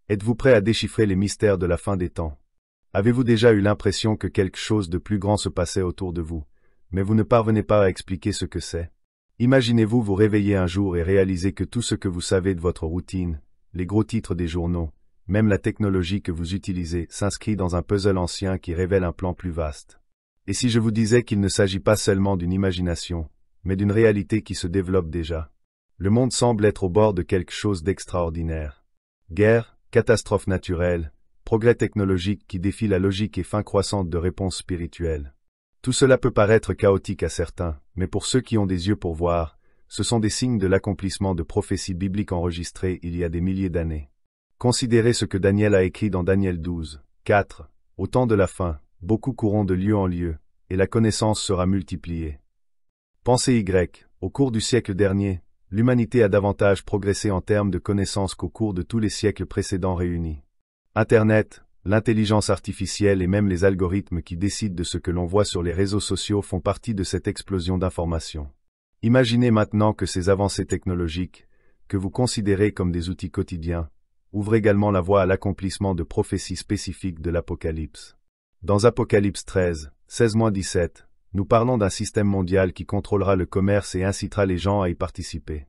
Êtes-vous prêt à déchiffrer les mystères de la fin des temps? Avez-vous déjà eu l'impression que quelque chose de plus grand se passait autour de vous, mais vous ne parvenez pas à expliquer ce que c'est? Imaginez-vous vous réveiller un jour et réaliser que tout ce que vous savez de votre routine, les gros titres des journaux, même la technologie que vous utilisez, s'inscrit dans un puzzle ancien qui révèle un plan plus vaste. Et si je vous disais qu'il ne s'agit pas seulement d'une imagination, mais d'une réalité qui se développe déjà? Le monde semble être au bord de quelque chose d'extraordinaire. Guerre, catastrophes naturelles, progrès technologiques qui défient la logique et fin croissante de réponses spirituelles. Tout cela peut paraître chaotique à certains, mais pour ceux qui ont des yeux pour voir, ce sont des signes de l'accomplissement de prophéties bibliques enregistrées il y a des milliers d'années. Considérez ce que Daniel a écrit dans Daniel 12, 4. Au temps de la fin, beaucoup courront de lieu en lieu, et la connaissance sera multipliée. Pensez Y, au cours du siècle dernier, l'humanité a davantage progressé en termes de connaissances qu'au cours de tous les siècles précédents réunis. Internet, l'intelligence artificielle et même les algorithmes qui décident de ce que l'on voit sur les réseaux sociaux font partie de cette explosion d'informations. Imaginez maintenant que ces avancées technologiques, que vous considérez comme des outils quotidiens, ouvrent également la voie à l'accomplissement de prophéties spécifiques de l'Apocalypse. Dans Apocalypse 13, 16-17, nous parlons d'un système mondial qui contrôlera le commerce et incitera les gens à y participer.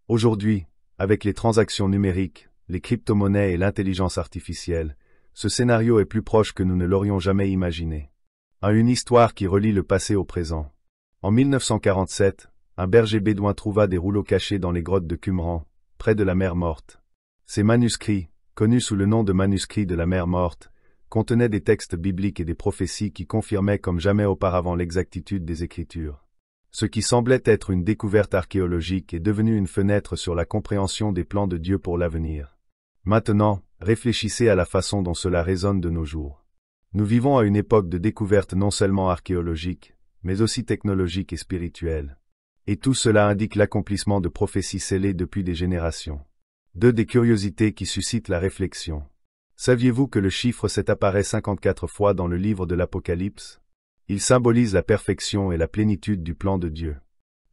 Aujourd'hui, avec les transactions numériques, les crypto-monnaies et l'intelligence artificielle, ce scénario est plus proche que nous ne l'aurions jamais imaginé. Une histoire qui relie le passé au présent. En 1947, un berger bédouin trouva des rouleaux cachés dans les grottes de Qumran, près de la mer Morte. Ces manuscrits, connus sous le nom de manuscrits de la mer Morte, contenaient des textes bibliques et des prophéties qui confirmaient comme jamais auparavant l'exactitude des Écritures. Ce qui semblait être une découverte archéologique est devenu une fenêtre sur la compréhension des plans de Dieu pour l'avenir. Maintenant, réfléchissez à la façon dont cela résonne de nos jours. Nous vivons à une époque de découverte non seulement archéologique, mais aussi technologique et spirituelle. Et tout cela indique l'accomplissement de prophéties scellées depuis des générations. Deux des curiosités qui suscitent la réflexion. Saviez-vous que le chiffre 7 apparaît 54 fois dans le livre de l'Apocalypse? Il symbolise la perfection et la plénitude du plan de Dieu.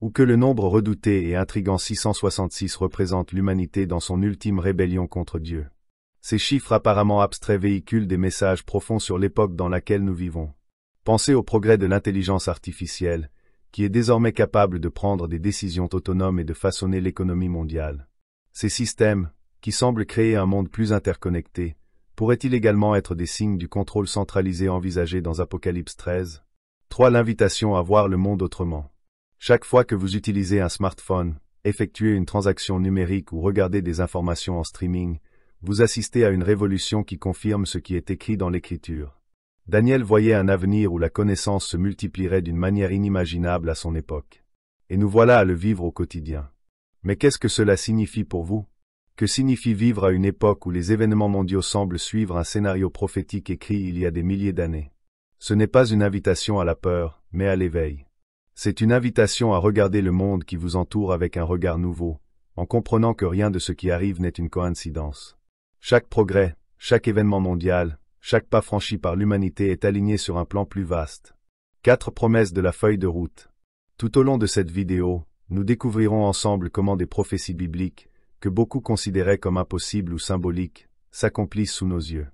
Ou que le nombre redouté et intrigant 666 représente l'humanité dans son ultime rébellion contre Dieu. Ces chiffres apparemment abstraits véhiculent des messages profonds sur l'époque dans laquelle nous vivons. Pensez au progrès de l'intelligence artificielle, qui est désormais capable de prendre des décisions autonomes et de façonner l'économie mondiale. Ces systèmes, qui semblent créer un monde plus interconnecté, pourraient-ils également être des signes du contrôle centralisé envisagé dans Apocalypse 13? 3. L'invitation à voir le monde autrement. Chaque fois que vous utilisez un smartphone, effectuez une transaction numérique ou regardez des informations en streaming, vous assistez à une révolution qui confirme ce qui est écrit dans l'Écriture. Daniel voyait un avenir où la connaissance se multiplierait d'une manière inimaginable à son époque. Et nous voilà à le vivre au quotidien. Mais qu'est-ce que cela signifie pour vous? Que signifie vivre à une époque où les événements mondiaux semblent suivre un scénario prophétique écrit il y a des milliers d'années? Ce n'est pas une invitation à la peur, mais à l'éveil. C'est une invitation à regarder le monde qui vous entoure avec un regard nouveau, en comprenant que rien de ce qui arrive n'est une coïncidence. Chaque progrès, chaque événement mondial, chaque pas franchi par l'humanité est aligné sur un plan plus vaste. 4 promesses de la feuille de route. Tout au long de cette vidéo, nous découvrirons ensemble comment des prophéties bibliques, que beaucoup considéraient comme impossibles ou symboliques, s'accomplissent sous nos yeux.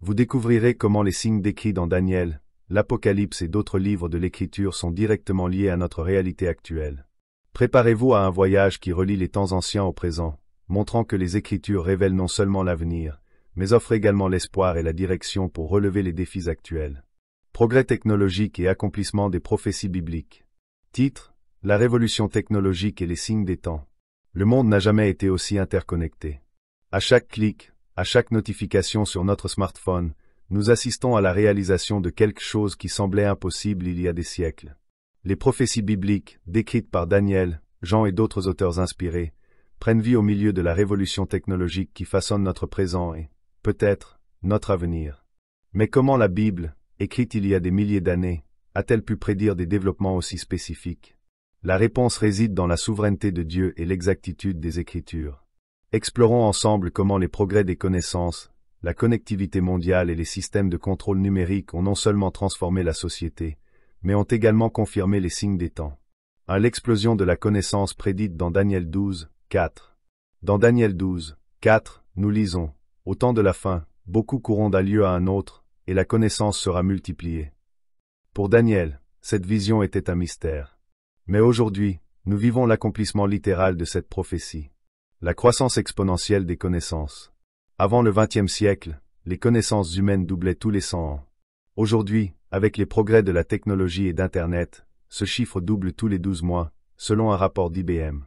Vous découvrirez comment les signes décrits dans Daniel, l'Apocalypse et d'autres livres de l'Écriture sont directement liés à notre réalité actuelle. Préparez-vous à un voyage qui relie les temps anciens au présent, montrant que les Écritures révèlent non seulement l'avenir, mais offrent également l'espoir et la direction pour relever les défis actuels. Progrès technologique et accomplissement des prophéties bibliques. Titre: La révolution technologique et les signes des temps. Le monde n'a jamais été aussi interconnecté. À chaque clic, à chaque notification sur notre smartphone, nous assistons à la réalisation de quelque chose qui semblait impossible il y a des siècles. Les prophéties bibliques, décrites par Daniel, Jean et d'autres auteurs inspirés, prennent vie au milieu de la révolution technologique qui façonne notre présent et, peut-être, notre avenir. Mais comment la Bible, écrite il y a des milliers d'années, a-t-elle pu prédire des développements aussi spécifiques? La réponse réside dans la souveraineté de Dieu et l'exactitude des Écritures. Explorons ensemble comment les progrès des connaissances, la connectivité mondiale et les systèmes de contrôle numérique ont non seulement transformé la société, mais ont également confirmé les signes des temps. L'explosion de la connaissance prédite dans Daniel 12, 4. Dans Daniel 12, 4, nous lisons Au temps de la fin, beaucoup courront d'un lieu à un autre, et la connaissance sera multipliée. Pour Daniel, cette vision était un mystère. Mais aujourd'hui, nous vivons l'accomplissement littéral de cette prophétie. La croissance exponentielle des connaissances. Avant le XXe siècle, les connaissances humaines doublaient tous les 100 ans. Aujourd'hui, avec les progrès de la technologie et d'Internet, ce chiffre double tous les 12 mois, selon un rapport d'IBM.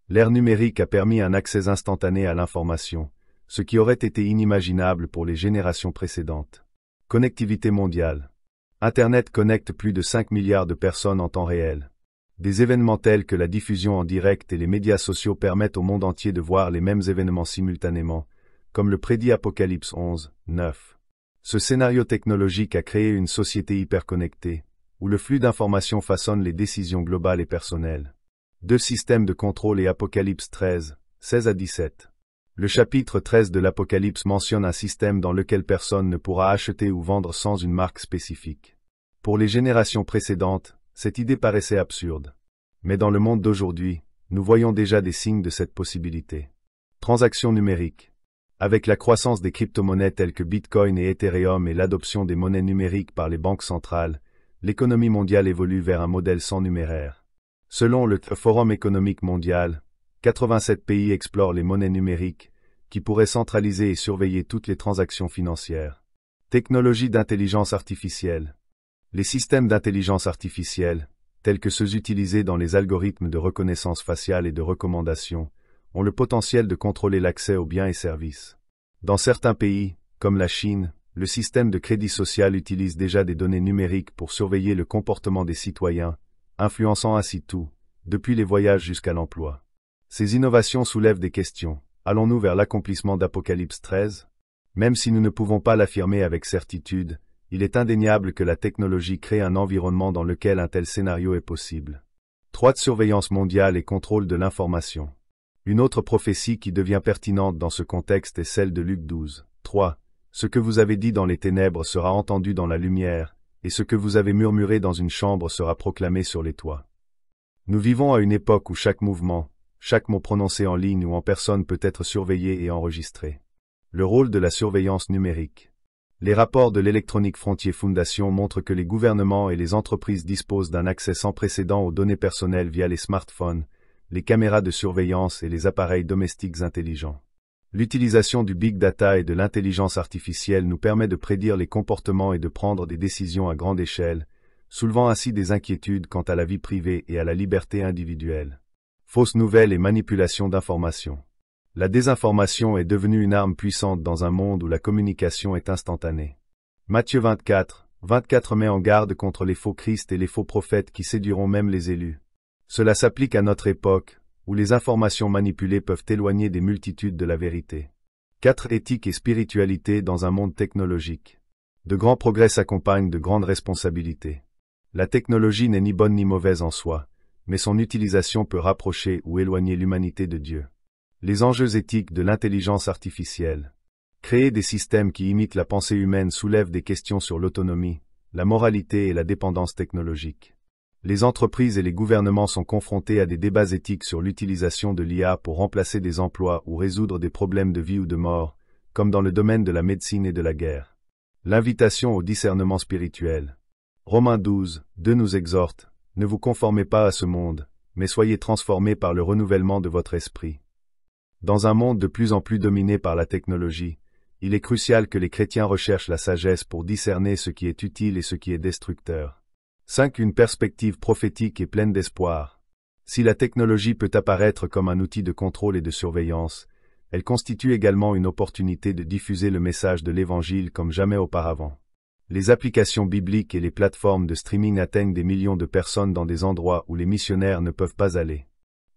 L'ère numérique a permis un accès instantané à l'information, ce qui aurait été inimaginable pour les générations précédentes. Connectivité mondiale. Internet connecte plus de 5 milliards de personnes en temps réel. Des événements tels que la diffusion en direct et les médias sociaux permettent au monde entier de voir les mêmes événements simultanément, comme le prédit Apocalypse 11, 9. Ce scénario technologique a créé une société hyperconnectée, où le flux d'informations façonne les décisions globales et personnelles. 2 systèmes de contrôle et Apocalypse 13, 16 à 17. Le chapitre 13 de l'Apocalypse mentionne un système dans lequel personne ne pourra acheter ou vendre sans une marque spécifique. Pour les générations précédentes, cette idée paraissait absurde. Mais dans le monde d'aujourd'hui, nous voyons déjà des signes de cette possibilité. Transactions numériques. Avec la croissance des crypto-monnaies telles que Bitcoin et Ethereum et l'adoption des monnaies numériques par les banques centrales, l'économie mondiale évolue vers un modèle sans numéraire. Selon le Forum économique mondial, 87 pays explorent les monnaies numériques, qui pourraient centraliser et surveiller toutes les transactions financières. Technologie d'intelligence artificielle. Les systèmes d'intelligence artificielle, tels que ceux utilisés dans les algorithmes de reconnaissance faciale et de recommandation, ont le potentiel de contrôler l'accès aux biens et services. Dans certains pays, comme la Chine, le système de crédit social utilise déjà des données numériques pour surveiller le comportement des citoyens, influençant ainsi tout, depuis les voyages jusqu'à l'emploi. Ces innovations soulèvent des questions. Allons-nous vers l'accomplissement d'Apocalypse 13? Même si nous ne pouvons pas l'affirmer avec certitude, il est indéniable que la technologie crée un environnement dans lequel un tel scénario est possible. 3. Surveillance mondiale et contrôle de l'information. Une autre prophétie qui devient pertinente dans ce contexte est celle de Luc 12, 3. Ce que vous avez dit dans les ténèbres sera entendu dans la lumière, et ce que vous avez murmuré dans une chambre sera proclamé sur les toits. Nous vivons à une époque où chaque mouvement, chaque mot prononcé en ligne ou en personne peut être surveillé et enregistré. Le rôle de la surveillance numérique. Les rapports de l'Electronic Frontier Foundation montrent que les gouvernements et les entreprises disposent d'un accès sans précédent aux données personnelles via les smartphones, les caméras de surveillance et les appareils domestiques intelligents. L'utilisation du big data et de l'intelligence artificielle nous permet de prédire les comportements et de prendre des décisions à grande échelle, soulevant ainsi des inquiétudes quant à la vie privée et à la liberté individuelle. Fausses nouvelles et manipulation d'informations. La désinformation est devenue une arme puissante dans un monde où la communication est instantanée. Matthieu 24, 24 met en garde contre les faux Christ et les faux prophètes qui séduiront même les élus. Cela s'applique à notre époque, où les informations manipulées peuvent éloigner des multitudes de la vérité. 4. Éthique et spiritualité dans un monde technologique. De grands progrès s'accompagnent de grandes responsabilités. La technologie n'est ni bonne ni mauvaise en soi, mais son utilisation peut rapprocher ou éloigner l'humanité de Dieu. Les enjeux éthiques de l'intelligence artificielle. Créer des systèmes qui imitent la pensée humaine soulève des questions sur l'autonomie, la moralité et la dépendance technologique. Les entreprises et les gouvernements sont confrontés à des débats éthiques sur l'utilisation de l'IA pour remplacer des emplois ou résoudre des problèmes de vie ou de mort, comme dans le domaine de la médecine et de la guerre. L'invitation au discernement spirituel. Romains 12, 2 nous exhorte, « Ne vous conformez pas à ce monde, mais soyez transformés par le renouvellement de votre esprit. » Dans un monde de plus en plus dominé par la technologie, il est crucial que les chrétiens recherchent la sagesse pour discerner ce qui est utile et ce qui est destructeur. 5. Une perspective prophétique et pleine d'espoir. Si la technologie peut apparaître comme un outil de contrôle et de surveillance, elle constitue également une opportunité de diffuser le message de l'Évangile comme jamais auparavant. Les applications bibliques et les plateformes de streaming atteignent des millions de personnes dans des endroits où les missionnaires ne peuvent pas aller.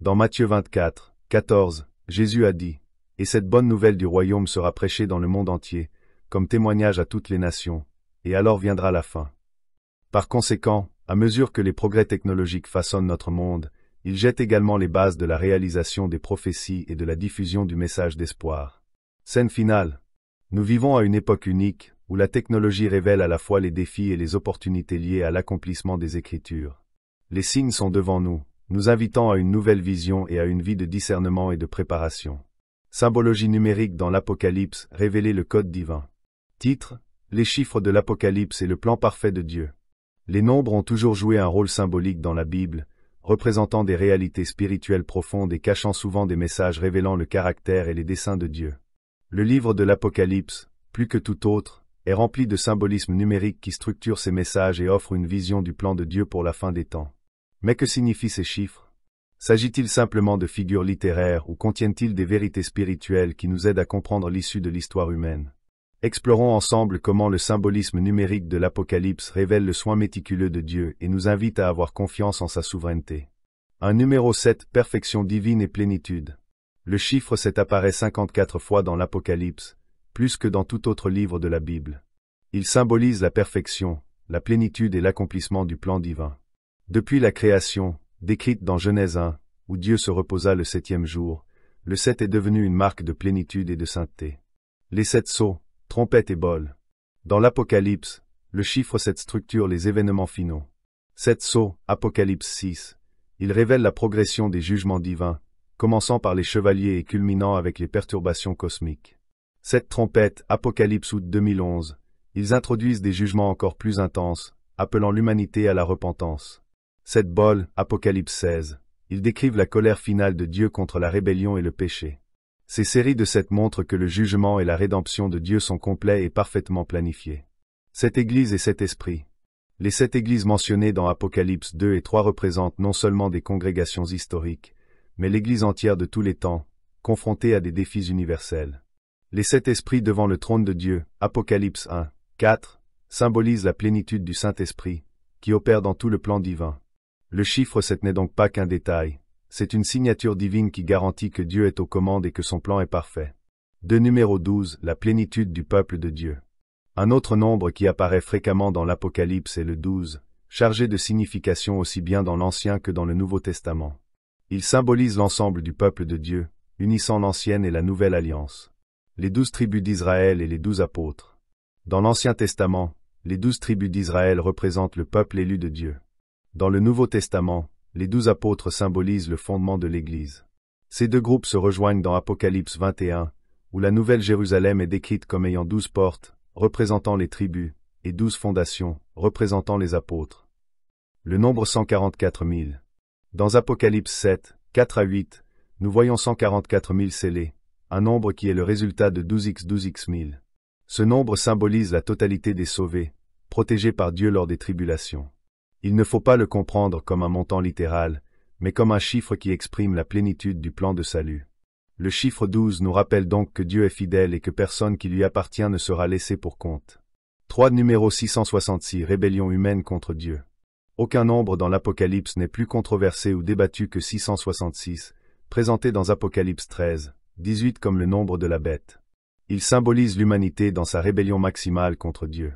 Dans Matthieu 24, 14, Jésus a dit, « Et cette bonne nouvelle du royaume sera prêchée dans le monde entier, comme témoignage à toutes les nations, et alors viendra la fin. » Par conséquent, à mesure que les progrès technologiques façonnent notre monde, ils jettent également les bases de la réalisation des prophéties et de la diffusion du message d'espoir. Scène finale. Nous vivons à une époque unique, où la technologie révèle à la fois les défis et les opportunités liées à l'accomplissement des Écritures. Les signes sont devant nous, nous invitant à une nouvelle vision et à une vie de discernement et de préparation. Symbologie numérique dans l'Apocalypse, révéler le code divin. Titre: Les chiffres de l'Apocalypse et le plan parfait de Dieu. Les nombres ont toujours joué un rôle symbolique dans la Bible, représentant des réalités spirituelles profondes et cachant souvent des messages révélant le caractère et les desseins de Dieu. Le livre de l'Apocalypse, plus que tout autre, est rempli de symbolisme numérique qui structure ces messages et offre une vision du plan de Dieu pour la fin des temps. Mais que signifient ces chiffres? S'agit-il simplement de figures littéraires ou contiennent-ils des vérités spirituelles qui nous aident à comprendre l'issue de l'histoire humaine? Explorons ensemble comment le symbolisme numérique de l'Apocalypse révèle le soin méticuleux de Dieu et nous invite à avoir confiance en sa souveraineté. Numéro 7, perfection divine et plénitude. Le chiffre 7 apparaît 54 fois dans l'Apocalypse, plus que dans tout autre livre de la Bible. Il symbolise la perfection, la plénitude et l'accomplissement du plan divin. Depuis la création, décrite dans Genèse 1, où Dieu se reposa le 7e jour, le 7 est devenu une marque de plénitude et de sainteté. Les 7 sceaux, trompettes et bols. Dans l'Apocalypse, le chiffre 7 structure les événements finaux. 7 sceaux, Apocalypse 6. Il révèle la progression des jugements divins, commençant par les chevaliers et culminant avec les perturbations cosmiques. 7 trompettes, Apocalypse août 2011. Ils introduisent des jugements encore plus intenses, appelant l'humanité à la repentance. 7 bols, Apocalypse 16. Ils décrivent la colère finale de Dieu contre la rébellion et le péché. Ces séries de 7 montrent que le jugement et la rédemption de Dieu sont complets et parfaitement planifiés. 7 églises et 7 esprits. Les 7 églises mentionnées dans Apocalypse 2 et 3 représentent non seulement des congrégations historiques, mais l'Église entière de tous les temps, confrontée à des défis universels. Les 7 esprits devant le trône de Dieu, Apocalypse 1, 4, symbolisent la plénitude du Saint-Esprit, qui opère dans tout le plan divin. Le chiffre 7 n'est donc pas qu'un détail, c'est une signature divine qui garantit que Dieu est aux commandes et que son plan est parfait. Numéro 12, la plénitude du peuple de Dieu. Un autre nombre qui apparaît fréquemment dans l'Apocalypse est le 12, chargé de signification aussi bien dans l'Ancien que dans le Nouveau Testament. Il symbolise l'ensemble du peuple de Dieu, unissant l'Ancienne et la Nouvelle Alliance. Les 12 tribus d'Israël et les 12 apôtres. Dans l'Ancien Testament, les 12 tribus d'Israël représentent le peuple élu de Dieu. Dans le Nouveau Testament, les 12 apôtres symbolisent le fondement de l'Église. Ces deux groupes se rejoignent dans Apocalypse 21, où la Nouvelle Jérusalem est décrite comme ayant 12 portes, représentant les tribus, et 12 fondations, représentant les apôtres. Le nombre 144 000. Dans Apocalypse 7, 4 à 8, nous voyons 144 000 scellés, un nombre qui est le résultat de 12x 1000. Ce nombre symbolise la totalité des sauvés, protégés par Dieu lors des tribulations. Il ne faut pas le comprendre comme un montant littéral, mais comme un chiffre qui exprime la plénitude du plan de salut. Le chiffre 12 nous rappelle donc que Dieu est fidèle et que personne qui lui appartient ne sera laissé pour compte. Numéro 666, rébellion humaine contre Dieu. Aucun nombre dans l'Apocalypse n'est plus controversé ou débattu que 666, présenté dans Apocalypse 13, 18 comme le nombre de la bête. Il symbolise l'humanité dans sa rébellion maximale contre Dieu.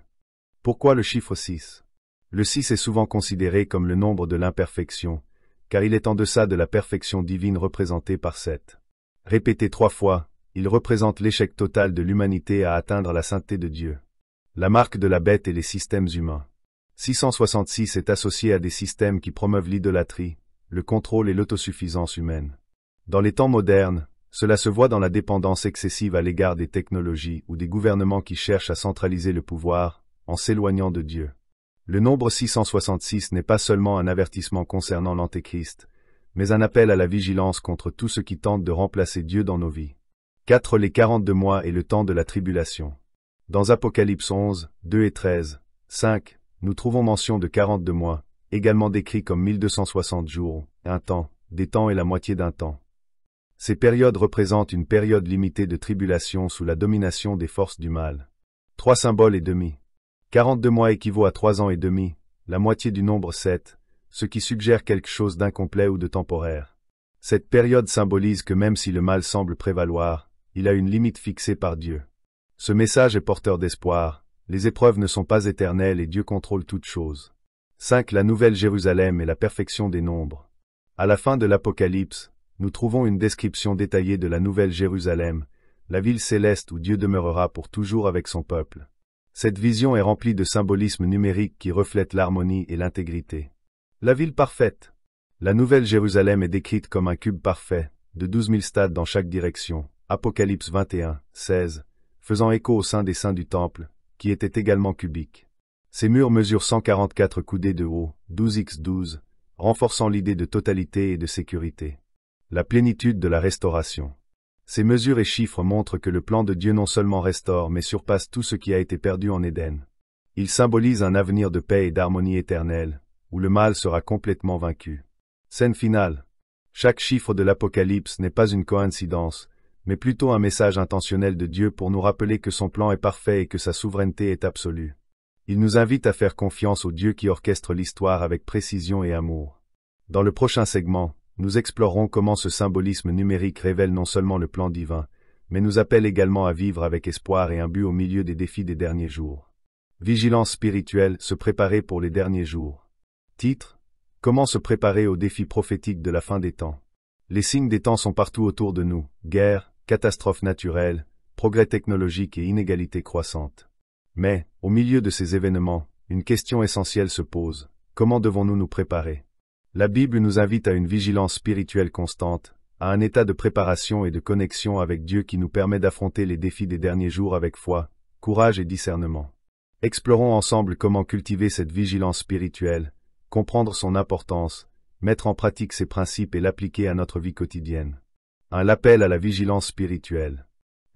Pourquoi le chiffre 6? Le 6 est souvent considéré comme le nombre de l'imperfection, car il est en deçà de la perfection divine représentée par 7. Répété 3 fois, il représente l'échec total de l'humanité à atteindre la sainteté de Dieu. La marque de la bête et les systèmes humains. 666 est associé à des systèmes qui promeuvent l'idolâtrie, le contrôle et l'autosuffisance humaine. Dans les temps modernes, cela se voit dans la dépendance excessive à l'égard des technologies ou des gouvernements qui cherchent à centraliser le pouvoir, en s'éloignant de Dieu. Le nombre 666 n'est pas seulement un avertissement concernant l'Antéchrist, mais un appel à la vigilance contre tout ce qui tente de remplacer Dieu dans nos vies. 4. Les 42 mois et le temps de la tribulation. Dans Apocalypse 11, 2 et 13, 5, nous trouvons mention de 42 mois, également décrits comme 1260 jours, un temps, des temps et la moitié d'un temps. Ces périodes représentent une période limitée de tribulation sous la domination des forces du mal. 3 symboles et demi. 42 mois équivaut à 3 ans et demi, la moitié du nombre 7, ce qui suggère quelque chose d'incomplet ou de temporaire. Cette période symbolise que même si le mal semble prévaloir, il a une limite fixée par Dieu. Ce message est porteur d'espoir, les épreuves ne sont pas éternelles et Dieu contrôle toutes choses. 5. La Nouvelle Jérusalem et la perfection des nombres. À la fin de l'Apocalypse, nous trouvons une description détaillée de la Nouvelle Jérusalem, la ville céleste où Dieu demeurera pour toujours avec son peuple. Cette vision est remplie de symbolisme numérique qui reflète l'harmonie et l'intégrité. La ville parfaite. La Nouvelle Jérusalem est décrite comme un cube parfait, de 12 000 stades dans chaque direction, Apocalypse 21, 16, faisant écho au sein des saints du temple, qui était également cubique. Ces murs mesurent 144 coudées de haut, 12 x 12, renforçant l'idée de totalité et de sécurité. La plénitude de la restauration. Ces mesures et chiffres montrent que le plan de Dieu non seulement restaure mais surpasse tout ce qui a été perdu en Éden. Ils symbolisent un avenir de paix et d'harmonie éternelle, où le mal sera complètement vaincu. Scène finale. Chaque chiffre de l'Apocalypse n'est pas une coïncidence, mais plutôt un message intentionnel de Dieu pour nous rappeler que son plan est parfait et que sa souveraineté est absolue. Il nous invite à faire confiance au Dieu qui orchestre l'histoire avec précision et amour. Dans le prochain segment, nous explorerons comment ce symbolisme numérique révèle non seulement le plan divin, mais nous appelle également à vivre avec espoir et un but au milieu des défis des derniers jours. Vigilance spirituelle, se préparer pour les derniers jours. Titre: Comment se préparer aux défis prophétiques de la fin des temps. Les signes des temps sont partout autour de nous, guerres, catastrophes naturelles, progrès technologiques et inégalités croissantes. Mais, au milieu de ces événements, une question essentielle se pose: comment devons-nous nous préparer? La Bible nous invite à une vigilance spirituelle constante, à un état de préparation et de connexion avec Dieu qui nous permet d'affronter les défis des derniers jours avec foi, courage et discernement. Explorons ensemble comment cultiver cette vigilance spirituelle, comprendre son importance, mettre en pratique ses principes et l'appliquer à notre vie quotidienne. Un appel à la vigilance spirituelle.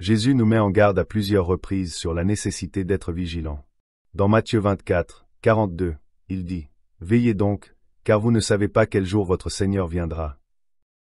Jésus nous met en garde à plusieurs reprises sur la nécessité d'être vigilant. Dans Matthieu 24, 42, il dit: « Veillez donc, car vous ne savez pas quel jour votre Seigneur viendra. »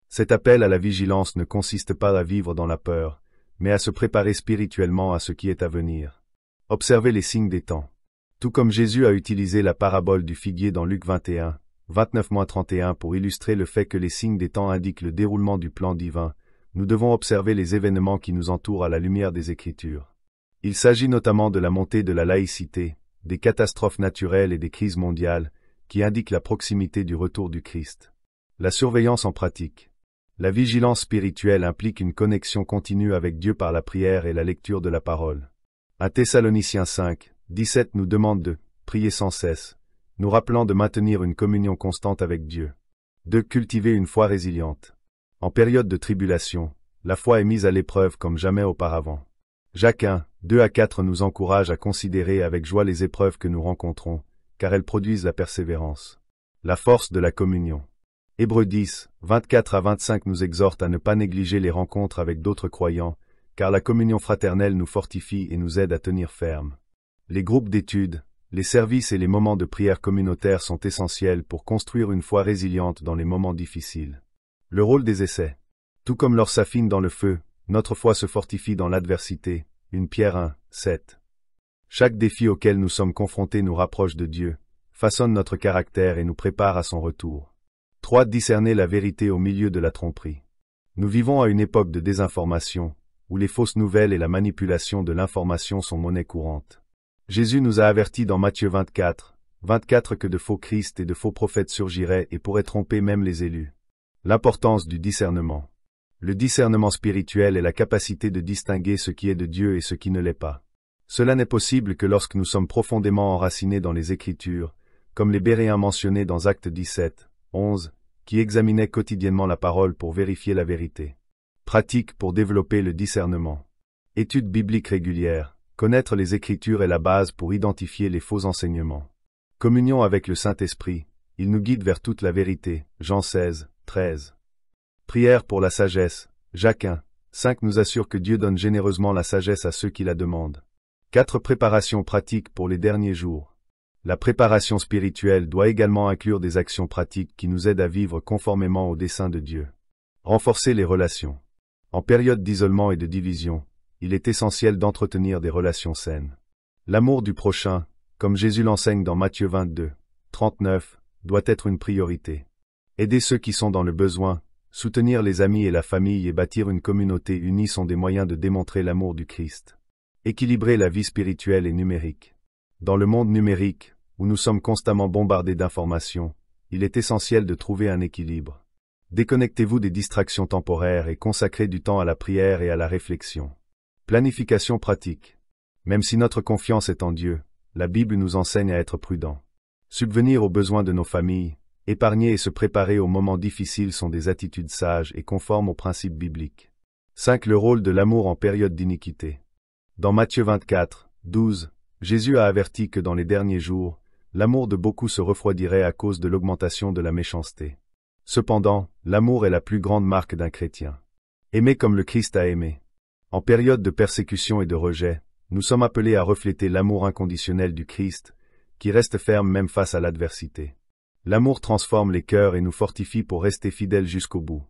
Cet appel à la vigilance ne consiste pas à vivre dans la peur, mais à se préparer spirituellement à ce qui est à venir. Observez les signes des temps. Tout comme Jésus a utilisé la parabole du figuier dans Luc 21, 29-31 pour illustrer le fait que les signes des temps indiquent le déroulement du plan divin, nous devons observer les événements qui nous entourent à la lumière des Écritures. Il s'agit notamment de la montée de la laïcité, des catastrophes naturelles et des crises mondiales, qui indiquent la proximité du retour du Christ. La surveillance en pratique. La vigilance spirituelle implique une connexion continue avec Dieu par la prière et la lecture de la parole. 1 Thessaloniciens 5, 17 nous demande de prier sans cesse, nous rappelant de maintenir une communion constante avec Dieu. 2. Cultiver une foi résiliente. En période de tribulation, la foi est mise à l'épreuve comme jamais auparavant. Jacques 1, 2-4 nous encourage à considérer avec joie les épreuves que nous rencontrons, car elles produisent la persévérance. La force de la communion. Hébreux 10, 24-25 nous exhorte à ne pas négliger les rencontres avec d'autres croyants, car la communion fraternelle nous fortifie et nous aide à tenir ferme. Les groupes d'études, les services et les moments de prière communautaire sont essentiels pour construire une foi résiliente dans les moments difficiles. Le rôle des essais. Tout comme l'or s'affine dans le feu, notre foi se fortifie dans l'adversité. 1 Pierre 1, 7. Chaque défi auquel nous sommes confrontés nous rapproche de Dieu, façonne notre caractère et nous prépare à son retour. 3. Discerner la vérité au milieu de la tromperie. Nous vivons à une époque de désinformation, où les fausses nouvelles et la manipulation de l'information sont monnaie courante. Jésus nous a avertis dans Matthieu 24, 24 que de faux Christ et de faux prophètes surgiraient et pourraient tromper même les élus. L'importance du discernement. Le discernement spirituel est la capacité de distinguer ce qui est de Dieu et ce qui ne l'est pas. Cela n'est possible que lorsque nous sommes profondément enracinés dans les Écritures, comme les Béréens mentionnés dans Actes 17, 11, qui examinaient quotidiennement la parole pour vérifier la vérité. Pratique pour développer le discernement. Étude biblique régulière. Connaître les Écritures est la base pour identifier les faux enseignements. Communion avec le Saint-Esprit, il nous guide vers toute la vérité. Jean 16, 13. Prière pour la sagesse. Jacques 1, 5 nous assure que Dieu donne généreusement la sagesse à ceux qui la demandent. 4. Préparation pratique pour les derniers jours. La préparation spirituelle doit également inclure des actions pratiques qui nous aident à vivre conformément au dessein de Dieu. Renforcer les relations. En période d'isolement et de division, il est essentiel d'entretenir des relations saines. L'amour du prochain, comme Jésus l'enseigne dans Matthieu 22, 39, doit être une priorité. Aider ceux qui sont dans le besoin, soutenir les amis et la famille et bâtir une communauté unie sont des moyens de démontrer l'amour du Christ. Équilibrer la vie spirituelle et numérique. Dans le monde numérique, où nous sommes constamment bombardés d'informations, il est essentiel de trouver un équilibre. Déconnectez-vous des distractions temporaires et consacrez du temps à la prière et à la réflexion. Planification pratique. Même si notre confiance est en Dieu, la Bible nous enseigne à être prudents. Subvenir aux besoins de nos familles, épargner et se préparer aux moments difficiles sont des attitudes sages et conformes aux principes bibliques. 5. Le rôle de l'amour en période d'iniquité. Dans Matthieu 24, 12, Jésus a averti que dans les derniers jours, l'amour de beaucoup se refroidirait à cause de l'augmentation de la méchanceté. Cependant, l'amour est la plus grande marque d'un chrétien. Aimer comme le Christ a aimé. En période de persécution et de rejet, nous sommes appelés à refléter l'amour inconditionnel du Christ, qui reste ferme même face à l'adversité. L'amour transforme les cœurs et nous fortifie pour rester fidèles jusqu'au bout.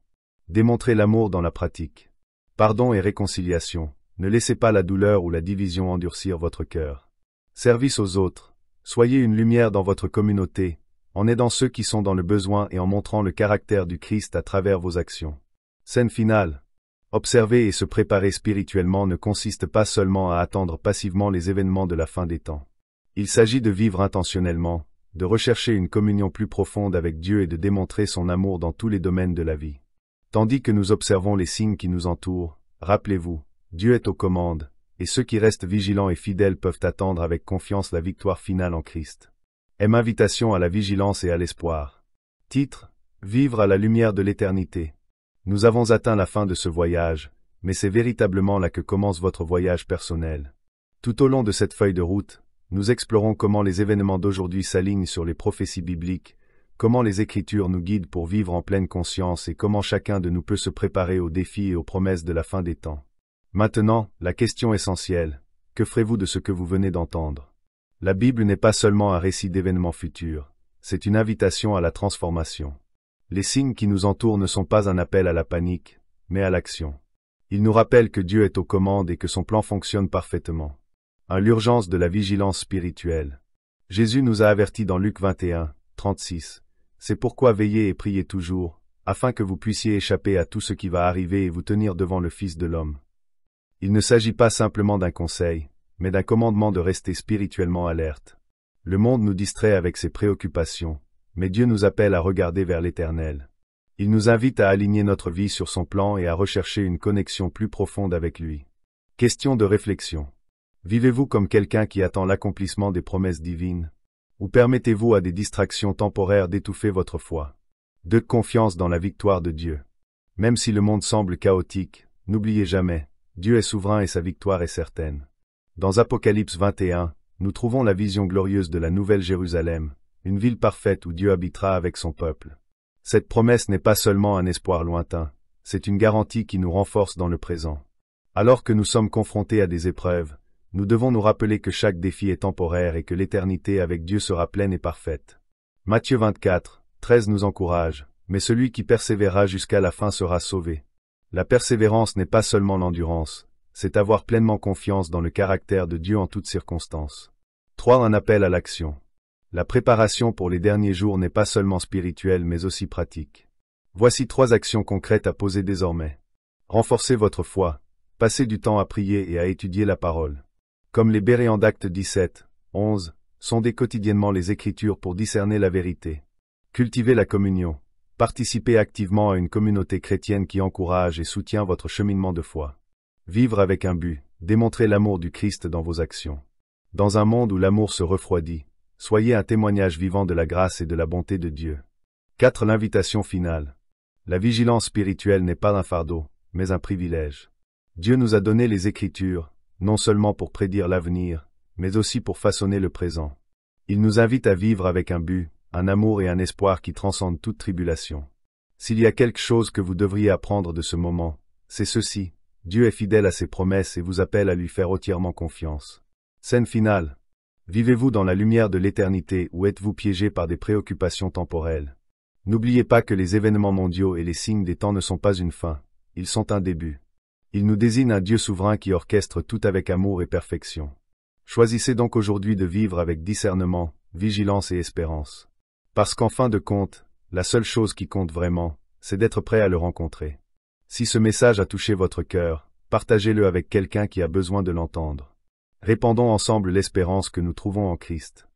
Démontrez l'amour dans la pratique. Pardon et réconciliation, ne laissez pas la douleur ou la division endurcir votre cœur. Service aux autres, soyez une lumière dans votre communauté, en aidant ceux qui sont dans le besoin et en montrant le caractère du Christ à travers vos actions. Scène finale. Observer et se préparer spirituellement ne consiste pas seulement à attendre passivement les événements de la fin des temps. Il s'agit de vivre intentionnellement, de rechercher une communion plus profonde avec Dieu et de démontrer son amour dans tous les domaines de la vie. Tandis que nous observons les signes qui nous entourent, rappelez-vous, Dieu est aux commandes, et ceux qui restent vigilants et fidèles peuvent attendre avec confiance la victoire finale en Christ. Invitation à la vigilance et à l'espoir. Titre: Vivre à la lumière de l'éternité. Nous avons atteint la fin de ce voyage, mais c'est véritablement là que commence votre voyage personnel. Tout au long de cette feuille de route, nous explorons comment les événements d'aujourd'hui s'alignent sur les prophéties bibliques, comment les Écritures nous guident pour vivre en pleine conscience et comment chacun de nous peut se préparer aux défis et aux promesses de la fin des temps. Maintenant, la question essentielle, que ferez-vous de ce que vous venez d'entendre? La Bible n'est pas seulement un récit d'événements futurs, c'est une invitation à la transformation. Les signes qui nous entourent ne sont pas un appel à la panique, mais à l'action. Ils nous rappellent que Dieu est aux commandes et que son plan fonctionne parfaitement. L'urgence de la vigilance spirituelle. Jésus nous a avertis dans Luc 21, 36. C'est pourquoi veillez et priez toujours, afin que vous puissiez échapper à tout ce qui va arriver et vous tenir devant le Fils de l'homme. Il ne s'agit pas simplement d'un conseil, mais d'un commandement de rester spirituellement alerte. Le monde nous distrait avec ses préoccupations, mais Dieu nous appelle à regarder vers l'Éternel. Il nous invite à aligner notre vie sur son plan et à rechercher une connexion plus profonde avec lui. Question de réflexion. Vivez-vous comme quelqu'un qui attend l'accomplissement des promesses divines? Ou permettez-vous à des distractions temporaires d'étouffer votre foi? De confiance dans la victoire de Dieu. Même si le monde semble chaotique, n'oubliez jamais, Dieu est souverain et sa victoire est certaine. Dans Apocalypse 21, nous trouvons la vision glorieuse de la Nouvelle Jérusalem, une ville parfaite où Dieu habitera avec son peuple. Cette promesse n'est pas seulement un espoir lointain, c'est une garantie qui nous renforce dans le présent. Alors que nous sommes confrontés à des épreuves, nous devons nous rappeler que chaque défi est temporaire et que l'éternité avec Dieu sera pleine et parfaite. Matthieu 24, 13 nous encourage, mais celui qui persévérera jusqu'à la fin sera sauvé. La persévérance n'est pas seulement l'endurance, c'est avoir pleinement confiance dans le caractère de Dieu en toutes circonstances. 3. Un appel à l'action. La préparation pour les derniers jours n'est pas seulement spirituelle mais aussi pratique. Voici 3 actions concrètes à poser désormais. Renforcez votre foi, passez du temps à prier et à étudier la parole. Comme les Béréens d'Actes 17, 11, sondez quotidiennement les Écritures pour discerner la vérité. Cultivez la communion. Participez activement à une communauté chrétienne qui encourage et soutient votre cheminement de foi. Vivre avec un but, démontrez l'amour du Christ dans vos actions. Dans un monde où l'amour se refroidit, soyez un témoignage vivant de la grâce et de la bonté de Dieu. 4. L'invitation finale. La vigilance spirituelle n'est pas un fardeau, mais un privilège. Dieu nous a donné les Écritures, non seulement pour prédire l'avenir, mais aussi pour façonner le présent. Il nous invite à vivre avec un but, un amour et un espoir qui transcendent toute tribulation. S'il y a quelque chose que vous devriez apprendre de ce moment, c'est ceci: Dieu est fidèle à ses promesses et vous appelle à lui faire entièrement confiance. Scène finale. Vivez-vous dans la lumière de l'éternité ou êtes-vous piégé par des préoccupations temporelles? N'oubliez pas que les événements mondiaux et les signes des temps ne sont pas une fin, ils sont un début. Ils nous désignent un Dieu souverain qui orchestre tout avec amour et perfection. Choisissez donc aujourd'hui de vivre avec discernement, vigilance et espérance. Parce qu'en fin de compte, la seule chose qui compte vraiment, c'est d'être prêt à le rencontrer. Si ce message a touché votre cœur, partagez-le avec quelqu'un qui a besoin de l'entendre. Répandons ensemble l'espérance que nous trouvons en Christ.